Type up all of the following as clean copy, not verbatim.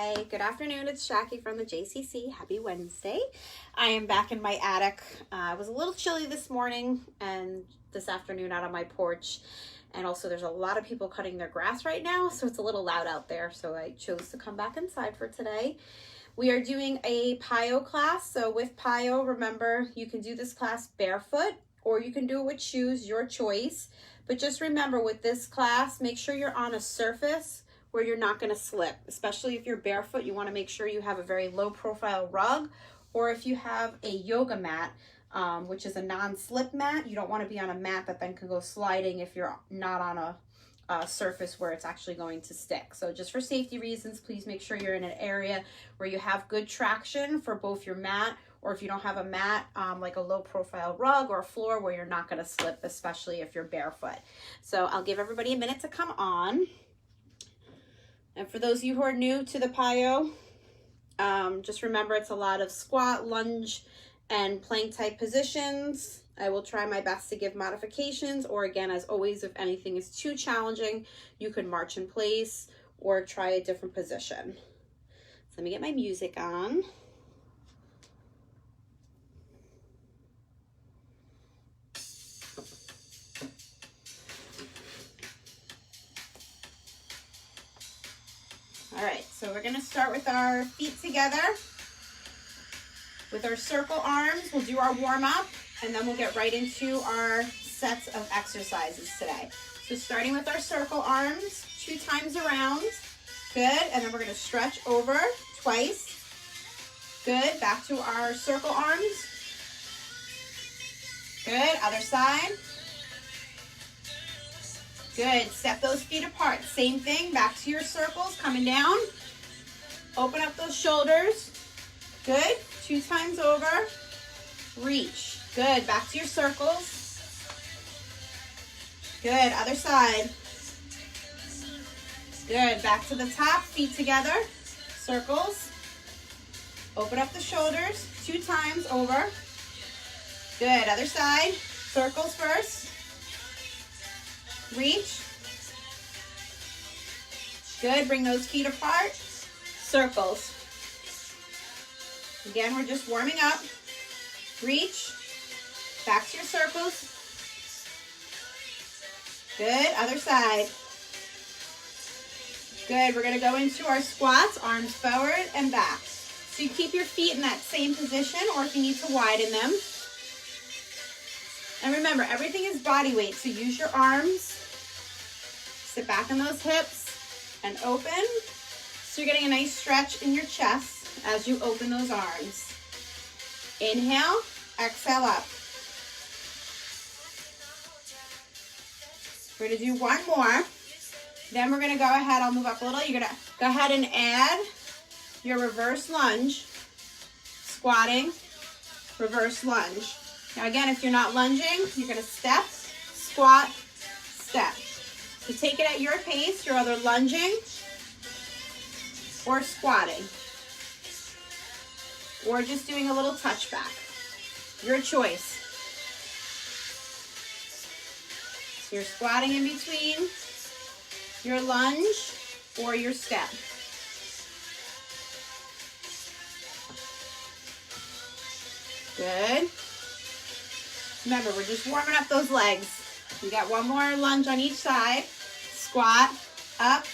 Hi, good afternoon. It's Jackie from the JCC. Happy Wednesday. I am back in my attic. It was a little chilly this morning and this afternoon out on my porch. And also there's a lot of people cutting their grass right now, so it's a little loud out there. So I chose to come back inside for today. We are doing a Piyo class. So with Piyo, remember, you can do this class barefoot or you can do it with shoes, your choice. But just remember with this class, make sure you're on a surface where you're not going to slip. Especially if you're barefoot, you want to make sure you have a very low profile rug, or if you have a yoga mat, which is a non-slip mat, you don't want to be on a mat that then can go sliding if you're not on a surface where it's actually going to stick. So just for safety reasons, please make sure you're in an area where you have good traction for both your mat, or if you don't have a mat, like a low profile rug or a floor where you're not going to slip, especially if you're barefoot. So I'll give everybody a minute to come on. And for those of you who are new to the Piyo, just remember it's a lot of squat, lunge, and plank type positions. I will try my best to give modifications, or again, as always, if anything is too challenging, you can march in place or try a different position. So let me get my music on. All right, so we're gonna start with our feet together. With our circle arms, we'll do our warm up, and then we'll get right into our sets of exercises today. So starting with our circle arms, 2 times around, good, and then we're gonna stretch over twice, good, back to our circle arms, good, other side, good, step those feet apart, same thing, back to your circles, coming down, open up those shoulders, good, 2 times over, reach, good, back to your circles, good, other side, good, back to the top, feet together, circles, open up the shoulders, 2 times over, good, other side, circles first, reach, good, bring those feet apart, circles. Again, we're just warming up, reach, back to your circles, good, other side, good, we're gonna go into our squats, arms forward and back. So you keep your feet in that same position, or if you need to widen them. And remember, everything is body weight, so use your arms, sit back on those hips, and open. So you're getting a nice stretch in your chest as you open those arms. Inhale, exhale up. We're gonna do one more. Then we're gonna go ahead, I'll move up a little. You're gonna go ahead and add your reverse lunge, squatting, reverse lunge. Now again, if you're not lunging, you're gonna step, squat, step. So take it at your pace. You're either lunging or squatting, or just doing a little touch back. Your choice. So you're squatting in between your lunge or your step. Good. Remember, we're just warming up those legs. We got one more lunge on each side. Squat, up,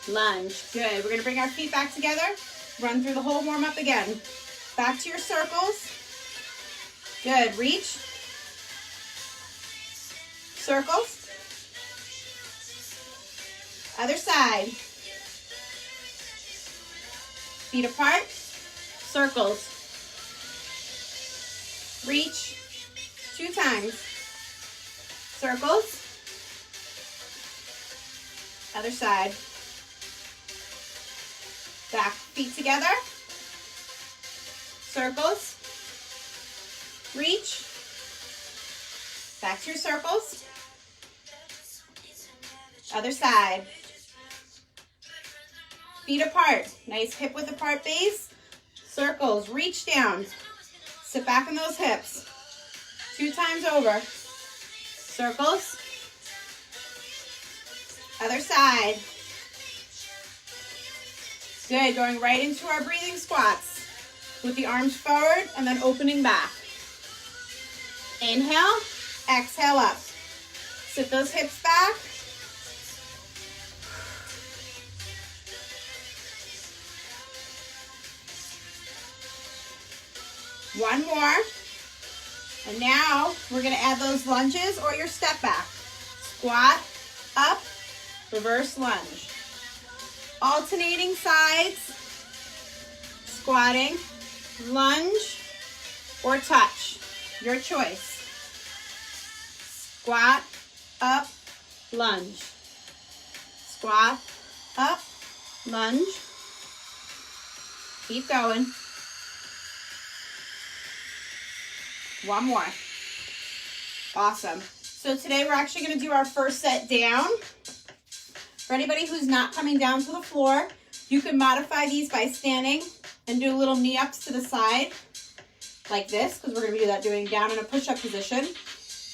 lunge. Good. We're going to bring our feet back together. Run through the whole warm up again. Back to your circles. Good. Reach. Circles. Other side. Feet apart. Circles. Reach. 2 times. Circles. Other side. Back, feet together. Circles. Reach. Back to your circles. Other side. Feet apart. Nice hip width apart base. Circles. Reach down. Sit back on those hips. 2 times over. Circles. Other side. Good, going right into our breathing squats with the arms forward and then opening back. Inhale, exhale up. Sit those hips back. One more. And now we're going to add those lunges or your step back. Squat, up, reverse lunge. Alternating sides, squatting, lunge, or touch. Your choice. Squat, up, lunge. Squat, up, lunge. Keep going. One more. Awesome. So today we're actually going to do our first set down. For anybody who's not coming down to the floor, you can modify these by standing and do little knee ups to the side like this, because we're going to do that doing down in a push-up position.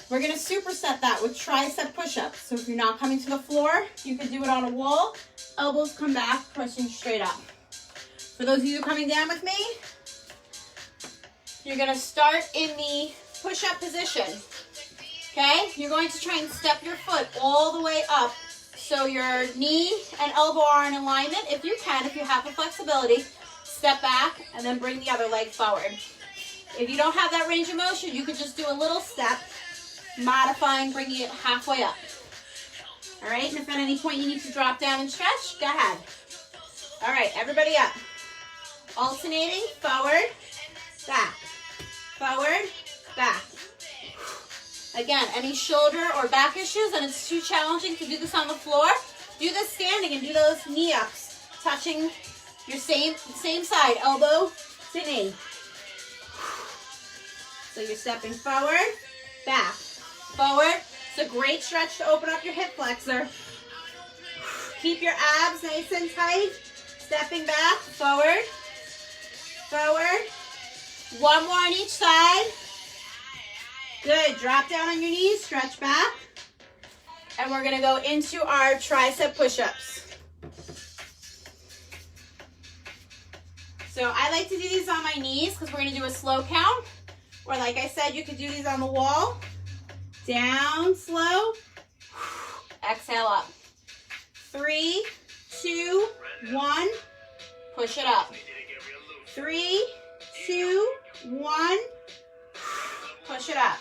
We're going to superset that with tricep push-ups. So if you're not coming to the floor, you can do it on a wall. Elbows come back, pressing straight up. For those of you coming down with me, you're going to start in the push-up position. Okay? You're going to try and step your foot all the way up so your knee and elbow are in alignment. If you can, if you have the flexibility, step back and then bring the other leg forward. If you don't have that range of motion, you could just do a little step, modifying, bringing it halfway up. All right? And if at any point you need to drop down and stretch, go ahead. All right, everybody up. Alternating, forward, back. Forward, back. Again, any shoulder or back issues and it's too challenging to do this on the floor, do this standing and do those knee ups, touching your same side, elbow to knee. So you're stepping forward, back, forward. It's a great stretch to open up your hip flexor. Keep your abs nice and tight. Stepping back, forward, forward. One more on each side. Good. Drop down on your knees, stretch back. And we're going to go into our tricep push-ups. So I like to do these on my knees because we're going to do a slow count. Or like I said, you could do these on the wall. Down, slow. Exhale up. 3, 2, 1. Push it up. 3, 2, 1. Push it up.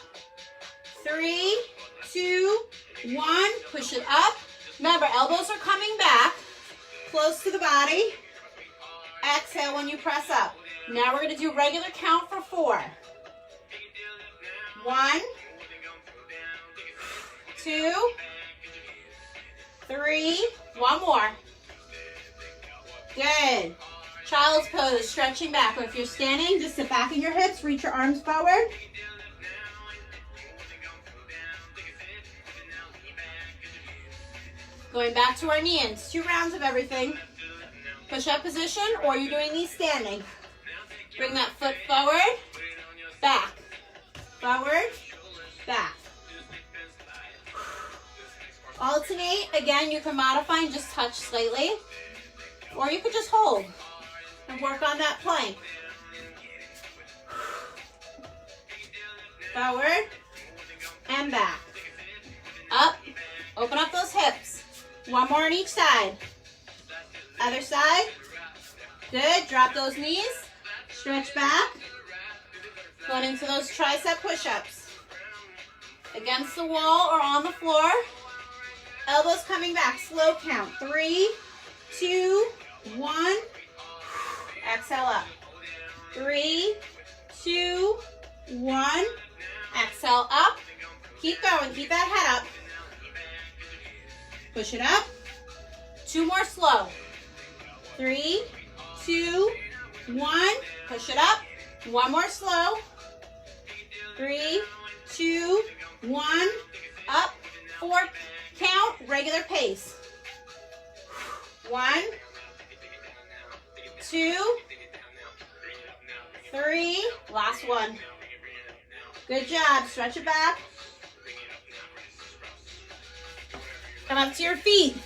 3, 2, 1. Push it up. Remember, elbows are coming back, close to the body. Exhale when you press up. Now we're going to do regular count for 4. 1, 2, 3. One more. Good. Child's pose, stretching back. Or if you're standing, just sit back in your hips, reach your arms forward. Going back to our knee-ins. 2 rounds of everything. Push-up position, or you're doing these standing. Bring that foot forward, back, forward, back. Alternate. Again, you can modify and just touch slightly, or you could just hold and work on that plank. Forward and back. Up. Open up those hips. One more on each side. Other side. Good. Drop those knees. Stretch back. Going into those tricep push-ups. Against the wall or on the floor. Elbows coming back. Slow count. 3, 2, 1. Exhale up. 3, 2, 1. Exhale up. Keep going. Keep that head up. Push it up. 2 more slow. 3, 2, 1. Push it up. 1 more slow. 3, 2, 1. Up. 4. Count. Regular pace. 1, 2, 3. Last one. Good job. Stretch it back. Come up to your feet.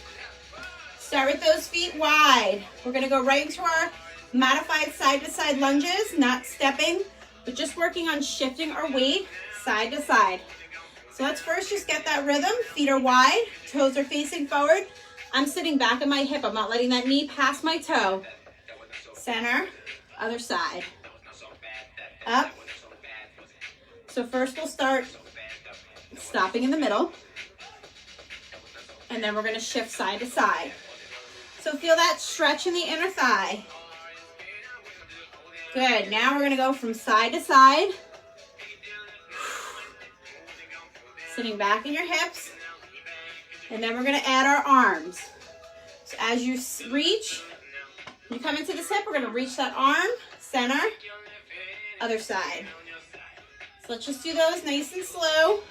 Start with those feet wide. We're gonna go right into our modified side-to-side lunges, not stepping, but just working on shifting our weight side to side. So let's first just get that rhythm. Feet are wide, toes are facing forward. I'm sitting back at my hip. I'm not letting that knee pass my toe. Center, other side. Up. So first we'll start stopping in the middle. And then we're gonna shift side to side. So feel that stretch in the inner thigh. Good, now we're gonna go from side to side. Sitting back in your hips. And then we're gonna add our arms. So as you reach, you come into this hip, we're gonna reach that arm, center, other side. So let's just do those nice and slow.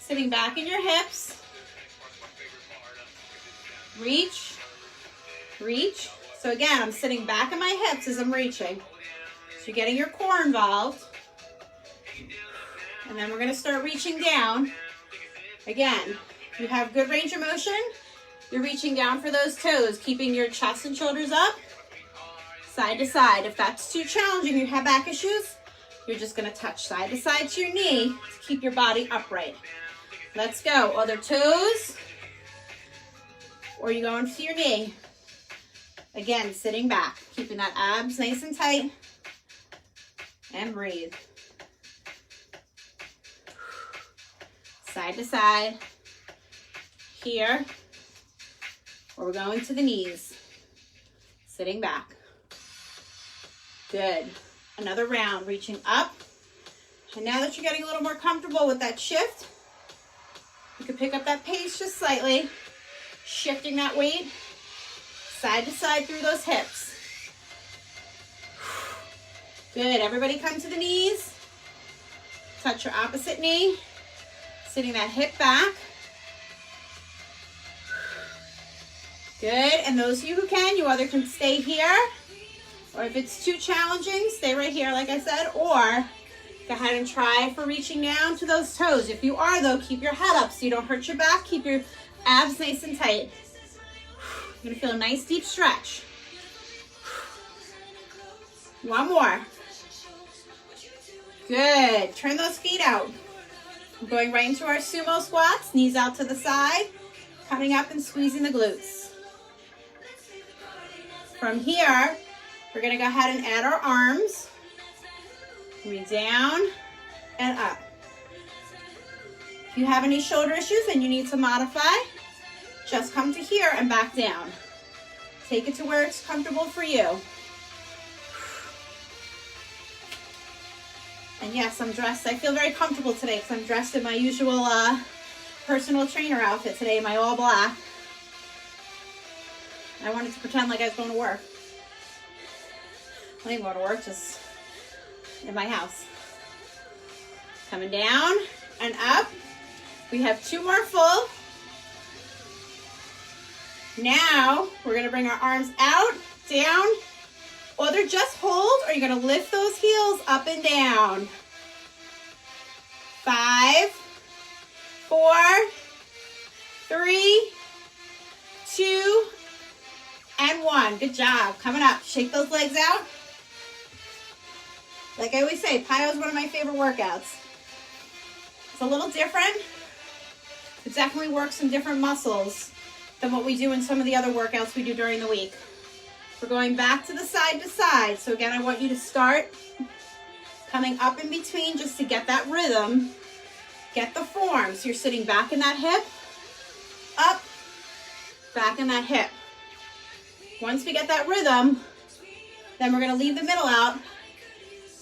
Sitting back in your hips. Reach, reach. So again, I'm sitting back in my hips as I'm reaching. So you're getting your core involved. And then we're gonna start reaching down. Again, you have good range of motion. You're reaching down for those toes, keeping your chest and shoulders up, side to side. If that's too challenging, you have back issues, you're just gonna touch side to side to your knee to keep your body upright. Let's go, other toes, or you go into your knee. Again, sitting back, keeping that abs nice and tight, and breathe. Side to side, here, or we're going to the knees, sitting back. Good, another round, reaching up. And now that you're getting a little more comfortable with that shift, you can pick up that pace just slightly, shifting that weight side to side through those hips. Good, everybody come to the knees, touch your opposite knee, sitting that hip back. Good, and those of you who can, you either can stay here, or if it's too challenging, stay right here like I said, or go ahead and try for reaching down to those toes. If you are though, keep your head up so you don't hurt your back, keep your abs nice and tight. You're gonna feel a nice deep stretch. One more. Good, turn those feet out. We're going right into our sumo squats, knees out to the side, coming up and squeezing the glutes. From here, we're gonna go ahead and add our arms. Moving down and up. If you have any shoulder issues and you need to modify, just come to here and back down. Take it to where it's comfortable for you. And yes, I'm dressed. I feel very comfortable today because I'm dressed in my usual personal trainer outfit today, my all black. I wanted to pretend like I was going to work. I didn't go to work, just in my house. Coming down and up. We have two more full. Now we're gonna bring our arms out, down, either just hold or you're gonna lift those heels up and down. 5, 4, 3, 2, and 1. Good job. Coming up. Shake those legs out. Like I always say, Piyo is one of my favorite workouts. It's a little different. It definitely works some different muscles than what we do in some of the other workouts we do during the week. We're going back to side. So again, I want you to start coming up in between just to get that rhythm, get the form. So you're sitting back in that hip, up, back in that hip. Once we get that rhythm, then we're gonna leave the middle out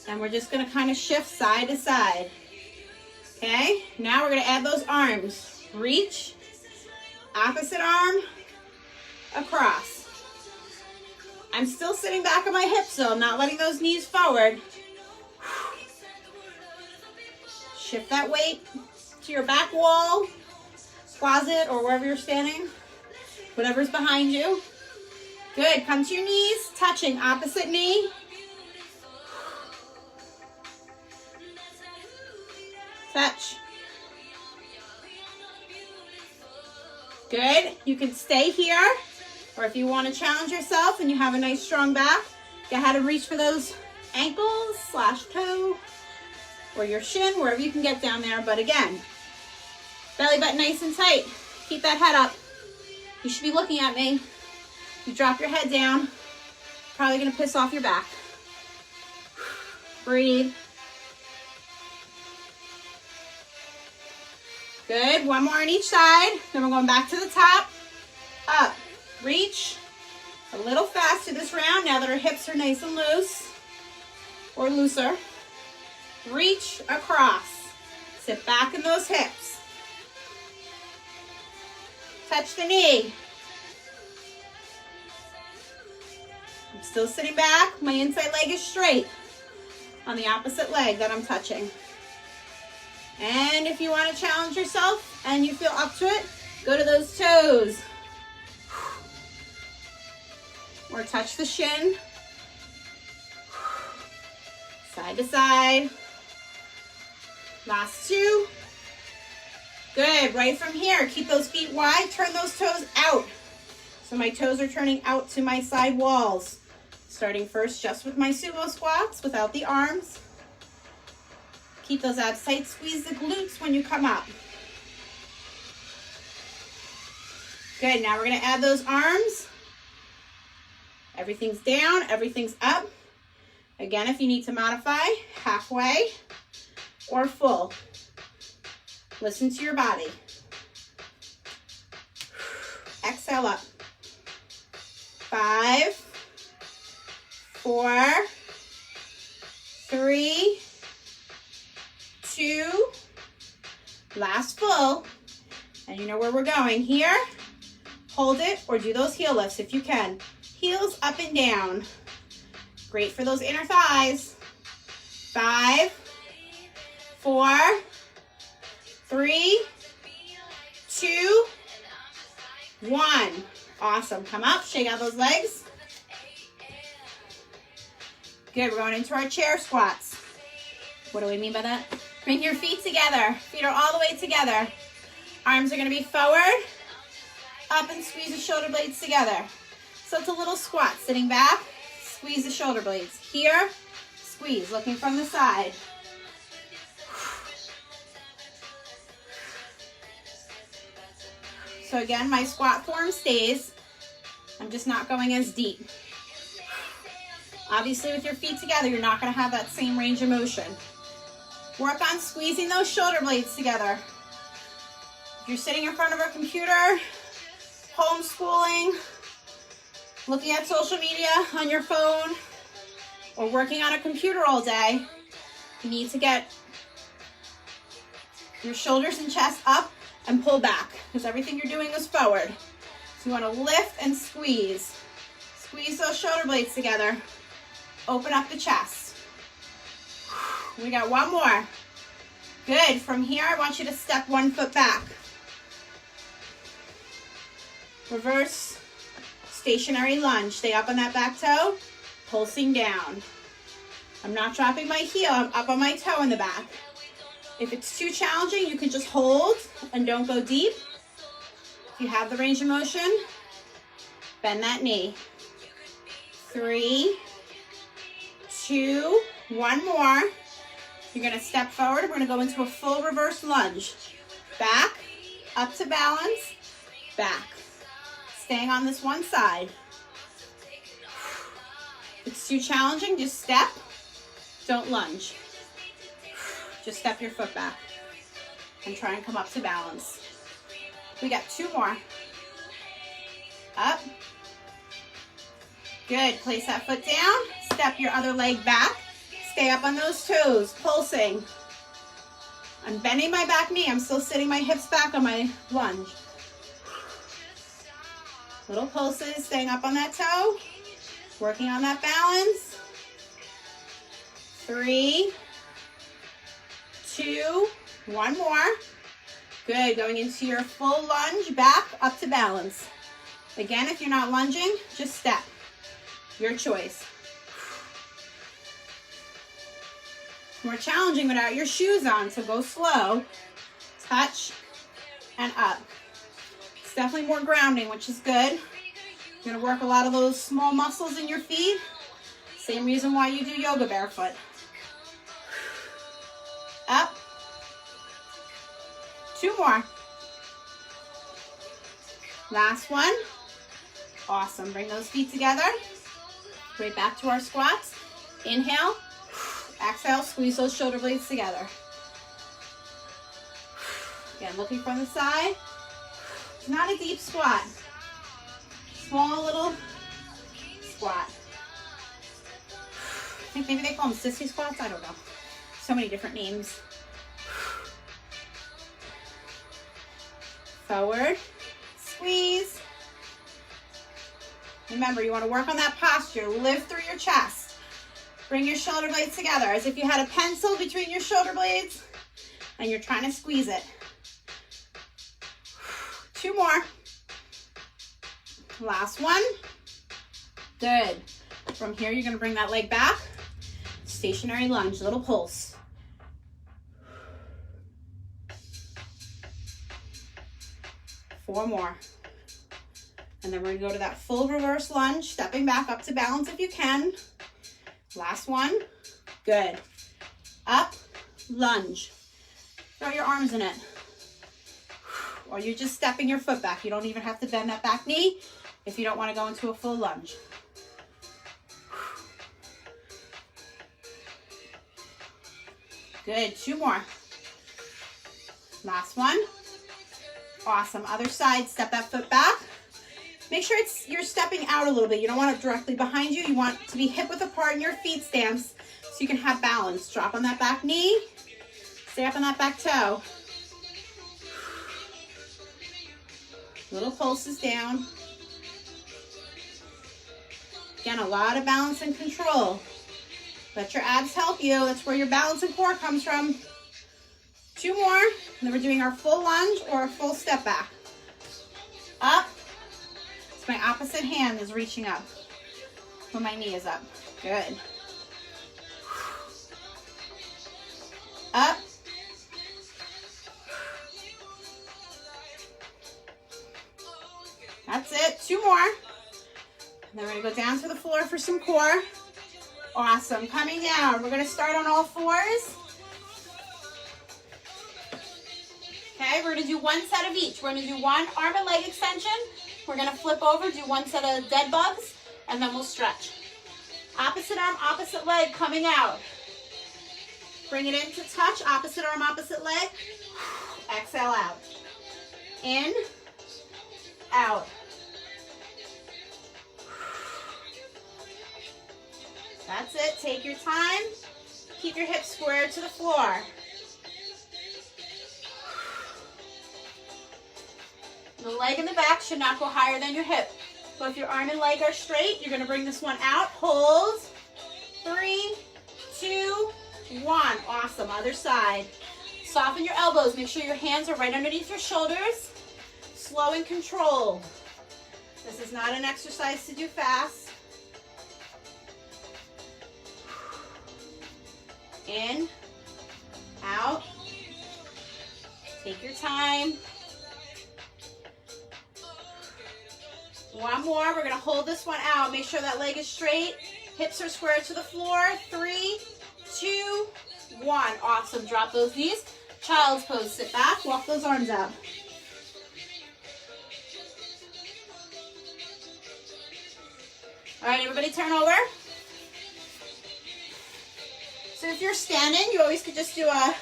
and we're just gonna kind of shift side to side. Okay, now we're gonna add those arms. Reach, opposite arm, across. I'm still sitting back on my hips, so I'm not letting those knees forward. Shift that weight to your back wall, closet, or wherever you're standing, whatever's behind you. Good, come to your knees, touching opposite knee. Touch. Good, you can stay here Or if you want to challenge yourself and you have a nice strong back, go ahead and reach for those ankles / toe or your shin, wherever you can get down there. But again, belly button nice and tight. Keep that head up. You should be looking at me. You drop your head down, probably gonna piss off your back. Breathe. Good, one more on each side. Then we're going back to the top, up, reach. A little faster this round now that our hips are nice and loose, or looser. Reach across. Sit back in those hips. Touch the knee. I'm still sitting back. My inside leg is straight on the opposite leg that I'm touching. And if you want to challenge yourself and you feel up to it, go to those toes. Or touch the shin. Side to side. Last two. Good, right from here, keep those feet wide, turn those toes out. So my toes are turning out to my side walls. Starting first just with my sumo squats without the arms. Keep those abs tight, squeeze the glutes when you come up. Good, now we're gonna add those arms. Everything's down, everything's up. Again, if you need to modify, halfway or full. Listen to your body. Exhale up. 5, 4, 3, 2, last full. And you know where we're going here. Hold it or do those heel lifts if you can. Heels up and down. Great for those inner thighs. 5, 4, 3, 2, 1. Awesome. Come up, shake out those legs. Good, we're going into our chair squats. What do we mean by that? Bring your feet together. Feet are all the way together. Arms are going to be forward, up, and squeeze the shoulder blades together. So it's a little squat. Sitting back, squeeze the shoulder blades. Here, squeeze, looking from the side. So again, my squat form stays. I'm just not going as deep. Obviously, with your feet together, you're not going to have that same range of motion. Work on squeezing those shoulder blades together. If you're sitting in front of a computer, homeschooling, looking at social media on your phone, or working on a computer all day, you need to get your shoulders and chest up and pull back, because everything you're doing is forward. So you want to lift and squeeze. Squeeze those shoulder blades together. Open up the chest. We got one more. Good. From here, I want you to step 1 foot back. Reverse stationary lunge. Stay up on that back toe, pulsing down. I'm not dropping my heel. I'm up on my toe in the back. If it's too challenging, you can just hold and don't go deep. If you have the range of motion, bend that knee. 3, 2, 1 more. You're going to step forward. We're going to go into a full reverse lunge. Back, up to balance, back. Staying on this one side. If it's too challenging, just step. Don't lunge. Just step your foot back and try and come up to balance. We got 2 more. Up. Good. Place that foot down. Step your other leg back. Stay up on those toes, pulsing. I'm bending my back knee. I'm still sitting my hips back on my lunge. Little pulses, staying up on that toe. Working on that balance. 3, 2, 1 more. Good, going into your full lunge, back, up to balance. Again, if you're not lunging, just step. Your choice. More challenging without your shoes on, so go slow. Touch and up. It's definitely more grounding, which is good. You're gonna work a lot of those small muscles in your feet. Same reason why you do yoga barefoot. Up. 2 more. Last one. Awesome. Bring those feet together. Right back to our squats. Inhale. Exhale. Squeeze those shoulder blades together. Again, looking from the side. It's not a deep squat. Small little squat. I think maybe they call them sissy squats. I don't know. So many different names. Forward. Squeeze. Remember, you want to work on that posture. Lift through your chest. Bring your shoulder blades together as if you had a pencil between your shoulder blades and you're trying to squeeze it. 2 more. Last one. Good. From here, you're going to bring that leg back. Stationary lunge, little pulse. Four more. And then we're going to go to that full reverse lunge, stepping back up to balance if you can. Last one. Good. Up, lunge. Throw your arms in it. Or you're just stepping your foot back. You don't even have to bend that back knee if you don't want to go into a full lunge. Good. 2 more. Last one. Awesome. Other side, step that foot back. Make sure you're stepping out a little bit. You don't want it directly behind you. You want it to be hip width apart in your feet stance so you can have balance. Drop on that back knee. Stay up on that back toe. Little pulses down. Again, a lot of balance and control. Let your abs help you. That's where your balance and core comes from. 2 more. And then we're doing our full lunge or a full step back. Up. So my opposite hand is reaching up when my knee is up. Good. Up. That's it. 2 more. And then we're going to go down to the floor for some core. Awesome. Coming down. We're going to start on all fours. Okay, we're going to do 1 set of each. We're going to do 1 arm and leg extension. We're going to flip over, do 1 set of dead bugs, and then we'll stretch. Opposite arm, opposite leg coming out. Bring it in to touch. Opposite arm, opposite leg. Exhale out. In, out. That's it. Take your time. Keep your hips square to the floor. The leg in the back should not go higher than your hip. So if your arm and leg are straight, you're going to bring this one out. Hold. 3, 2, 1. Awesome. Other side. Soften your elbows. Make sure your hands are right underneath your shoulders. Slow and controlled. This is not an exercise to do fast. In, out. Take your time. 1 more. We're going to hold this one out. Make sure that leg is straight. Hips are square to the floor. 3, 2, 1. Awesome. Drop those knees. Child's pose. Sit back. Walk those arms out. All right, everybody turn over. So if you're standing, you always could just do a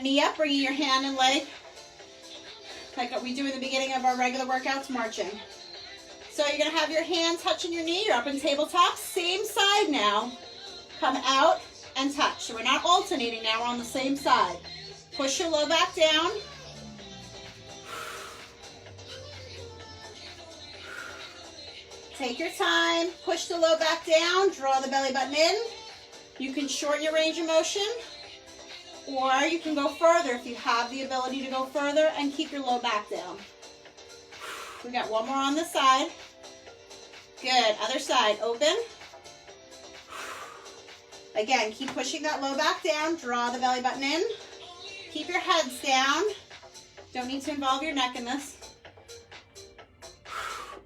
knee up, bringing your hand and leg like we do in the beginning of our regular workouts, marching. So you're going to have your hand touching your knee. You're up in tabletop. Same side now. Come out and touch. So we're not alternating now. We're on the same side. Push your low back down. Take your time. Push the low back down. Draw the belly button in. You can shorten your range of motion, or you can go further if you have the ability to go further and keep your low back down. We got 1 more on this side. Good. Other side. Open. Again, keep pushing that low back down. Draw the belly button in. Keep your heads down. Don't need to involve your neck in this.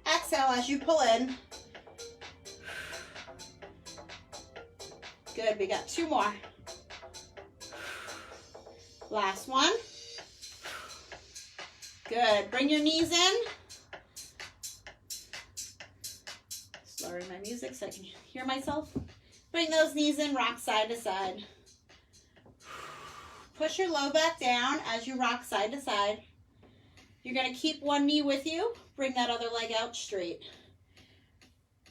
Exhale. exhale as you pull in. Good, we got 2 more. Last one. Good, bring your knees in. Lowering my music so I can hear myself. Bring those knees in, rock side to side. Push your low back down as you rock side to side. You're going to keep one knee with you. Bring that other leg out straight.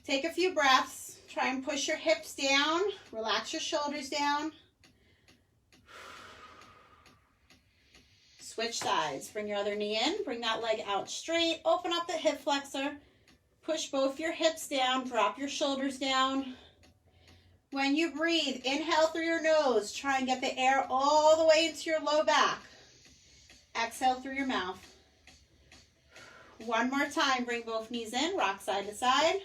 Take a few breaths. Try and push your hips down. Relax your shoulders down. Switch sides. Bring your other knee in. Bring that leg out straight. Open up the hip flexor. Push both your hips down. Drop your shoulders down. When you breathe, inhale through your nose. Try and get the air all the way into your low back. Exhale through your mouth. One more time. Bring both knees in. Rock side to side.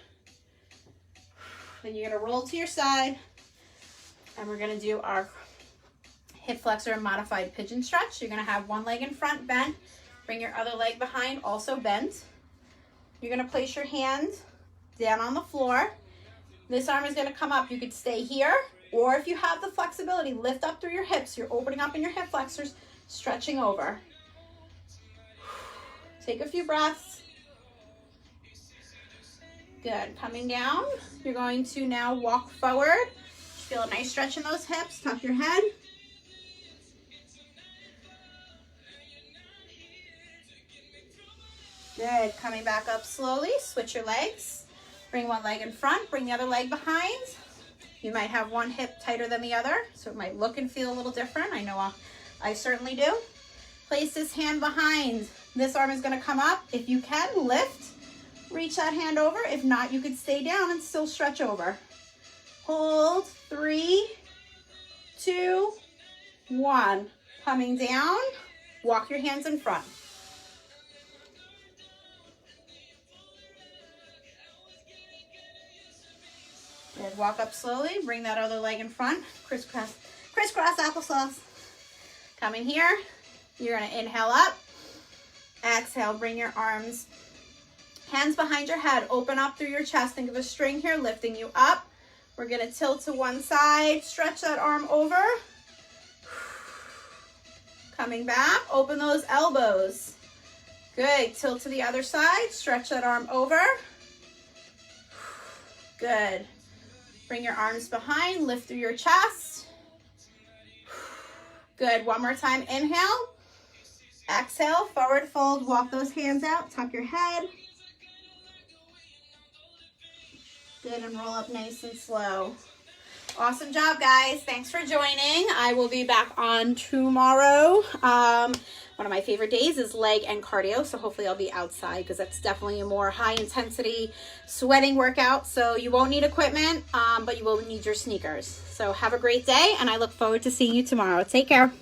Then you're going to roll to your side. And we're going to do our hip flexor and modified pigeon stretch. You're going to have one leg in front bent. Bring your other leg behind, also bent. You're going to place your hand down on the floor. This arm is going to come up. You could stay here, or if you have the flexibility, lift up through your hips. You're opening up in your hip flexors, stretching over. Take a few breaths. Good. Coming down. You're going to now walk forward. Feel a nice stretch in those hips. Tuck your head. Good. Coming back up slowly. Switch your legs. Bring one leg in front. Bring the other leg behind. You might have one hip tighter than the other, so it might look and feel a little different. I know I certainly do. Place this hand behind. This arm is going to come up. If you can, lift. Reach that hand over. If not, you could stay down and still stretch over. Hold. 3, 2, 1. Coming down. Walk your hands in front. Good. Walk up slowly. Bring that other leg in front. Crisscross applesauce. Come in here. You're going to inhale up. Exhale. Bring your arms, hands behind your head. Open up through your chest. Think of a string here lifting you up. We're going to tilt to one side. Stretch that arm over. Coming back. Open those elbows. Good. Tilt to the other side. Stretch that arm over. Good. Bring your arms behind, lift through your chest. Good, one more time, inhale. Exhale, forward fold, walk those hands out, tuck your head. Good, and roll up nice and slow. Awesome job, guys. Thanks for joining. I will be back on tomorrow. One of my favorite days is leg and cardio, so hopefully I'll be outside because that's definitely a more high intensity sweating workout. So you won't need equipment, but you will need your sneakers. So have a great day, and I look forward to seeing you tomorrow. Take care.